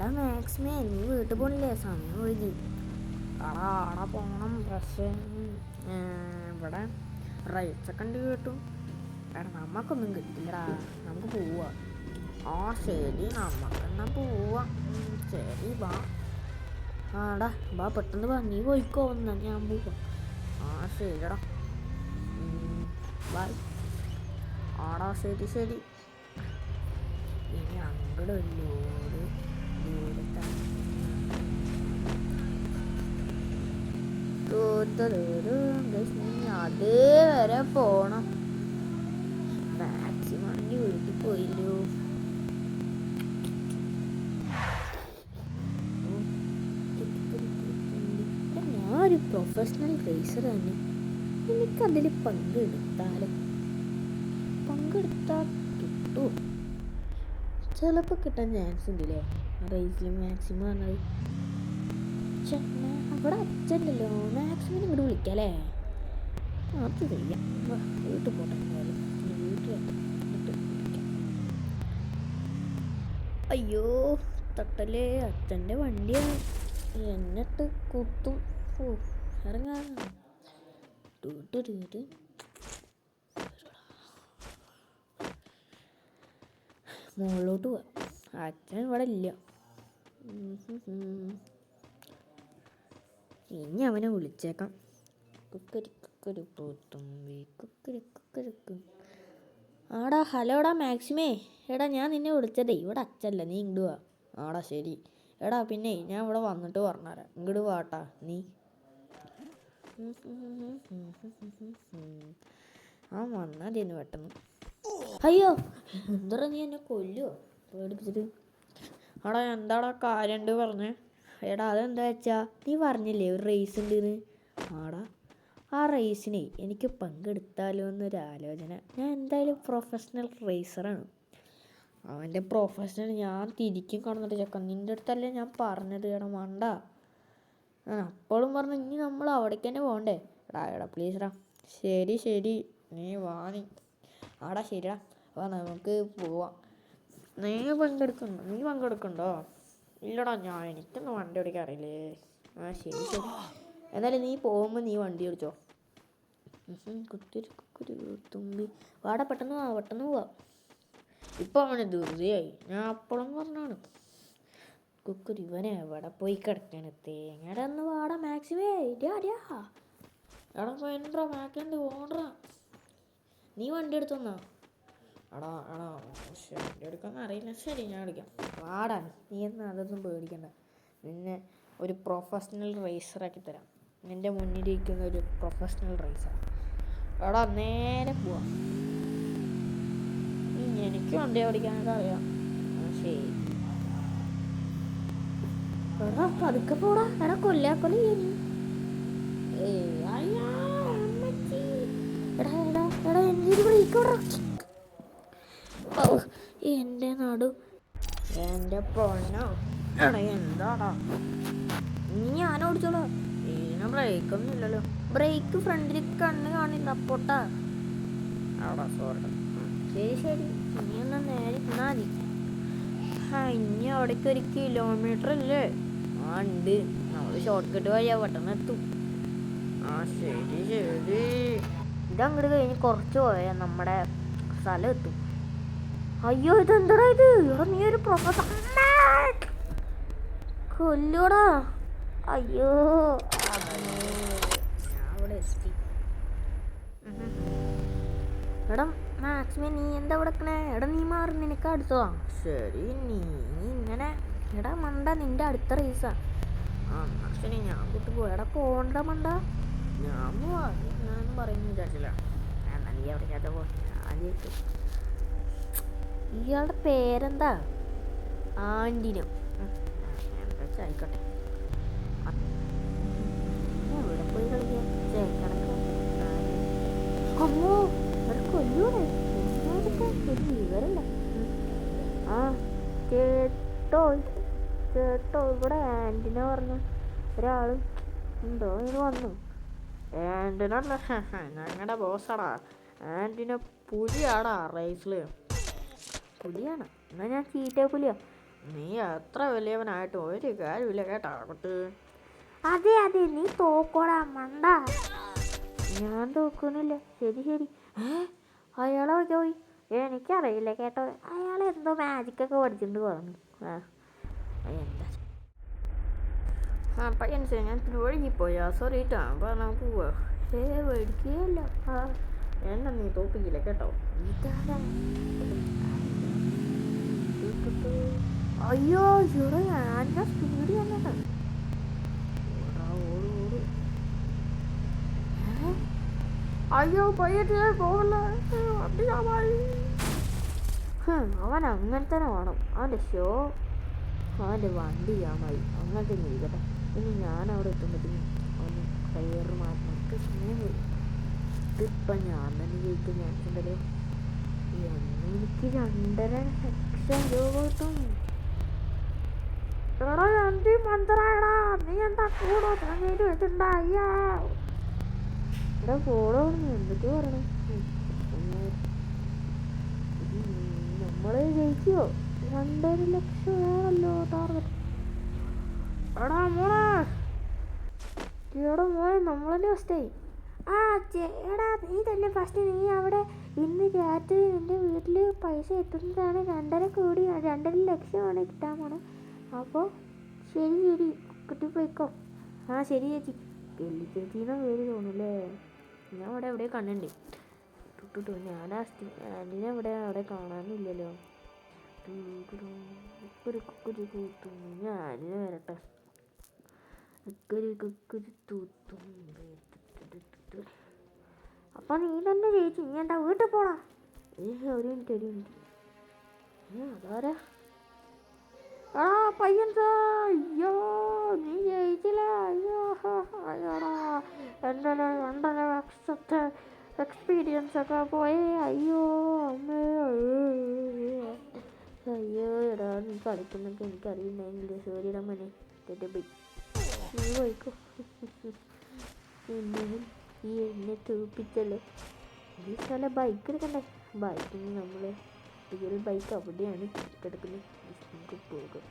എടാ മാക്സിമേ നീ വീട്ടിൽ പോണില്ലേ? സമയം ഒഴുകി. ആടാ പോണം. പക്ഷേ ഇവിടെ റൈസൊക്കെ ഉണ്ട് കേട്ടു. എടാ നമുക്കൊന്നും കിട്ടില്ലടാ. നമുക്ക് പോവാ. ആ ശരി, നമുക്കെന്നാ പോവാം. ശരി വാ. ആടാ വാ, പെട്ടെന്ന് വാ. നീ പോയിക്കോ, എന്നാ ഞാൻ പോവാം. ആ ശരിടാ, ബൈ. ആടാ ശരി. ഇനി അങ്ങോട്ട് ഒരു ലോഡ് അതേ വരെ പോണം. മാക്സിമം വീട്ടിൽ പോയില്ലോ. ഞാനൊരു പ്രൊഫഷണൽ റേസർ തന്നെ. എനിക്കതിൽ പങ്കെടുത്താൽ കിട്ടുമോ? ചിലപ്പോൾ കിട്ടാൻ ചാൻസ് ഉണ്ടല്ലേ റേസിൽ മാക്സിമം പറഞ്ഞത്. അവിടെ അച്ഛനല്ലോ, മാക്സിമം ഇങ്ങോട്ട് വിളിക്കാല്ലേ? അത് ചെയ്യാം. വീട്ടിൽ പോട്ടെ. അയ്യോ തട്ടല്ലേ, അച്ഛൻ്റെ വണ്ടിയാണ്. എന്നിട്ട് കുത്തും. ഇറങ്ങാ. മുകളിലോട്ട് പോവാ. അച്ഛൻ ഇവിടെ ഇല്ല. ഇനി അവനെ വിളിച്ചേക്കാം. ആടാ ഹലോടാ മാക്സിമേ. എടാ ഞാൻ നിന്നെ വിളിച്ചതേ, ഇവിടെ അച്ഛല്ല, നീ ഇങ്ങോട്ട് വാ. ആടാ ശരി. എടാ പിന്നെ ഞാൻ ഇവിടെ വന്നിട്ട് പറഞ്ഞുതരാം. ഇങ്ങോട്ട് വാട്ടാ നീ. ആ വന്നാതിന്ന് പെട്ടെന്ന്. അയ്യോ എന്താ നീ എന്നെ കൊല്ലുവോ പേടിപ്പിച്ചിട്ട്? ആടാ എന്താടാ കാര്യമുണ്ട് പറഞ്ഞേ? എടാ അതെന്താ വെച്ചാ നീ പറഞ്ഞില്ലേ ഒരു റേസ് ഉണ്ടെന്ന്. ആടാ ആ റേസിനെ എനിക്ക് പങ്കെടുത്താലോ എന്നൊരു ആലോചന. ഞാൻ എന്തായാലും പ്രൊഫഷണൽ റേസറാണ്. അവൻ്റെ പ്രൊഫഷണൽ ഞാൻ തിരിക്കും കടന്നിട്ട് ചെക്കാം. നിൻ്റെ അടുത്തല്ലേ ഞാൻ പറഞ്ഞത്. എടാ വേണ്ട. അപ്പോഴും പറഞ്ഞു ഇനി നമ്മൾ അവിടേക്ക് തന്നെ പോകണ്ടേ? എടാ പ്ലീസ് ടാ. ശരി നീ വാ നീ. ആടാ ശരിടാ വാ, നമുക്ക് പോവാം. നീ പങ്കെടുക്കണ്ടോ? ഇല്ലടാ, എനിക്കൊന്നും വണ്ടി ഓടിക്കാൻ അറിയില്ലേ. ആ ശരി എന്നാലും നീ പോകുമ്പോൾ നീ വണ്ടി ഓടിച്ചോ. തുമ്പി വാടാ, പെട്ടെന്ന് പോവാ. ഇപ്പം അവന് ധൃതിയായി. ഞാൻ അപ്പോഴും പറഞ്ഞാണ് ഇവനെ എവിടെ പോയി കിടക്കാണ് തേങ്ങയുടെ ഒന്ന്. വാടാ മാക്സിമേ. എടാ വേണ്ടാ മാക്കണ്ട് ഓടറാ. നീ വണ്ടി എടുത്തോന്നാ. എടാ വണ്ടി എടുക്കാന്ന് അറിയില്ല. ശരി ഞാൻ എടുക്കാം. വാടാ നീ എന്നാ അതൊന്നും പേടിക്കണ്ട. നിന്നെ ഒരു പ്രൊഫഷണൽ റേസറാക്കി തരാം. നിൻ്റെ മുന്നിലിരിക്കുന്ന ഒരു പ്രൊഫഷണൽ റേസർ. എടാ നേരെ പോവാ. എനിക്ക് വണ്ടി ഓടിക്കാനൊക്കെ അറിയാം. ശരി എടാ പതുക്കെ പോടാ. എടാ കൊല്ലാക്കൊല ചെയ്യണി. എടാ എന്തൊരു ബ്രേക്കോടാ. എൻ്റെ നടു, എൻ്റെ പൊന്നോ. എടാ എന്താടാ ഇനി ഞാൻ ഓടിച്ചോളൂ. ഇതിന് ബ്രേക്കൊന്നും ഇല്ലല്ലോ. ബ്രേക്ക് ഫ്രണ്ടിൽ കണ്ണ് കാണില്ല പൊട്ടാ. അവിടെ സോറി. ശരി ഇനി ഒന്ന് നേരെ ഇരുന്നാൽ മതി. ഇനി അവിടേക്ക് 1 കിലോമീറ്റർ അല്ലേ? ആ ഉണ്ട്. നമ്മൾ ഷോർട്ട് കട്ട് വഴിയാ പെട്ടെന്ന് എത്തും. ആ ശരി ഇതങ്ങോട്ട് കഴിഞ്ഞ് കുറച്ച് പോയാൽ നമ്മുടെ സ്ഥലം എത്തും. അയ്യോ ഇതെന്താടാ ഇത്? ഇവിടെ നീ ഒരു പ്രൊഫസർ കൊല്ലൂടാ. അയ്യോ അവിടെ എത്തി. എടാ മാക്സിമം നീ എന്താ ഇവിടെ നിൽക്കണേ? എടാ നീ മാറി, നിനക്ക് അടുത്തോ? ശരി നീ ഇങ്ങനെ. എടാ മണ്ട, നിൻ്റെ അടുത്ത റേസാ. ശരി ഞാൻ കൂട്ടി പോവാ. എടാ പോണ്ട മണ്ട. ഞാൻ പോവാ. ഞാനും പറയുന്നു വിചാരിച്ചില്ല. എന്നാ നീ എവിടേക്കാത്ത പോ. ഇയാളുടെ പേരെന്താ? ആൻറ്റിനോ? എന്താ ആയിക്കോട്ടെ. എവിടെ പോയി കളിക്കാൻ? അമ്മോ കൊല്ലൂടെ ഒരു വിവരല്ല. ആ കേട്ടോ ഇവിടെ ആൻറ്റിന പറഞ്ഞ ഒരാള് ഉണ്ടോ? ഇത് വന്നു. ആൻറ്റിനല്ല, ഞങ്ങളുടെ ബോസാടാ. ആൻറ്റിന പുലിയാടാ റേസില്. പുലിയാണ്. എന്നാൽ ഞാൻ ചീറ്റ പുലിയാ. നീ എത്ര വലിയവനായിട്ട് ഒരു കാര്യമില്ല കേട്ടോ കുട്ടി. അതെ അതെ, നീ തോക്കോടാ മണ്ട. ഞാൻ തോക്കുന്നില്ല. ശരി ശരി. അയാളെ പോയി. എനിക്കറിയില്ല കേട്ടോ, അയാൾ എന്തോ മാജിക്കൊക്കെ പഠിച്ചിട്ട് പറഞ്ഞു. എന്താ പയ്യൻസേ, ഞാൻ പിന്നെ ഒഴുകിപ്പോയാ. സോറി കേട്ടോ. അപ്പോൾ നമുക്ക് പോവാം. മേടിക്കുകയല്ല. എന്നെ നീ തോപ്പിക്കില്ല കേട്ടോ. അയ്യോ ചൂട്, ഞാൻ സ്പീഡ് വന്നിട്ട്. അയ്യോ പയ്യറ്റേ പോകല്ല. അവൻ അങ്ങനെ തന്നെ വേണം. അവൻ്റെ ഷോ, അവൻ്റെ വണ്ടി ജാമായി. അങ്ങനത്തെ ഇരിക്കട്ടെ. ഇനി ഞാൻ അവിടെ എത്തുമ്പോഴത്തേക്കും അവന് കയറ് മാറ്റി സമയം പോയി. ഇതിപ്പം ഞാൻ തന്നെ ജയിക്കും. ഞാൻ ഉണ്ടല്ലോ, എനിക്ക് 2,50,000 രൂപ കിട്ടും. എടാ എന്തി മന്ത്രായടാ, നീ എന്താ കൂടോ തങ്ങേരി വെച്ചിട്ടുണ്ടായ? എടാ കൂടോ, നീ എന്തൊക്കെയോ പറയണേ. നമ്മള് ജയിക്കുവോ? 2,50,000 ആണല്ലോ ടാർഗറ്റ്. എടാ മോളെ, എടാ മോനെ, നമ്മളല്ലേ ഫസ്റ്റായി. എടാ നീ തന്നെ ഫസ്റ്റ്. നീ അവിടെ ഇന്ന് രാത്രി എൻ്റെ വീട്ടിൽ പൈസ എത്തുന്നതാണ്. 2.5 കോടി 2,50,000 കിട്ടാൻ പോണേ. അപ്പോൾ ശരി ശരി കിട്ടിപ്പോയിക്കോ. ശരി ചേച്ചി. കെല്ലി ചേച്ചീനെ പേര് തോന്നുന്നല്ലേ. ഞാൻ അവിടെ എവിടെ കണ്ടേ തൊട്ടിട്ടു. ഞാൻ ആൻറ്റിനെ അവിടെ കാണാനില്ലല്ലോ. കുക്കുരി കൂത്തും ഞാനിനെ വരട്ടെ. കുക്കുരി തൂത്തും. അപ്പം നീ തന്നെ ജയിച്ചു. നീ എന്താ വീട്ടിൽ പോടാ. ഒരു മിനിറ്റ്. അതാരാ? പയ്യൻസാ, അയ്യോ നീ ജയിച്ചില്ല. അയ്യോ അയ്യോടാ, എൻ്റെ 2,50,000 എക്സ്പീരിയൻസ് ഒക്കെ പോയി. അയ്യോ അമ്മേ, അയ്യോ എടാ, നീ കളിക്കുന്നൊക്കെ എനിക്കറിയുന്നെങ്കിൽ സോരിയുടെ മനെ തെറ്റപ്പോയി. നീ പോയിക്കോ. എന്നെ തൂപ്പിച്ചല്ലേ. ഈ സ്ഥലം ബൈക്ക് എടുക്കണ്ടേ? ബൈക്കിന് നമ്മൾ റിയൽ ബൈക്ക് അവിടെയാണ് കിടക്കുന്നത്. നമുക്ക് പോകാം.